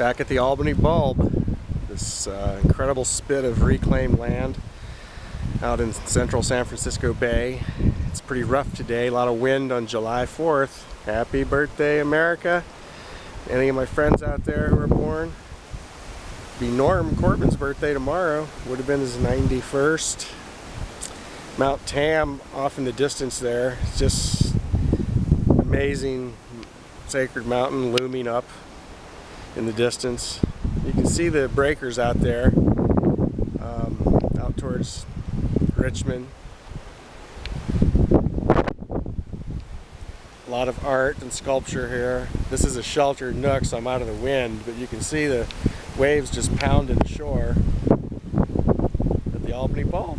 Back at the Albany Bulb, this incredible spit of reclaimed land out in central San Francisco Bay. It's pretty rough today, a lot of wind on July 4th. Happy birthday, America. Any of my friends out there who are born. Be Norm Corbin's birthday tomorrow, would have been his 91st. Mount Tam off in the distance there, it's just amazing sacred mountain looming up in the distance. You can see the breakers out there, out towards Richmond. A lot of art and sculpture here. This is a sheltered nook, so I'm out of the wind, but you can see the waves just pounding the shore at the Albany Bulb.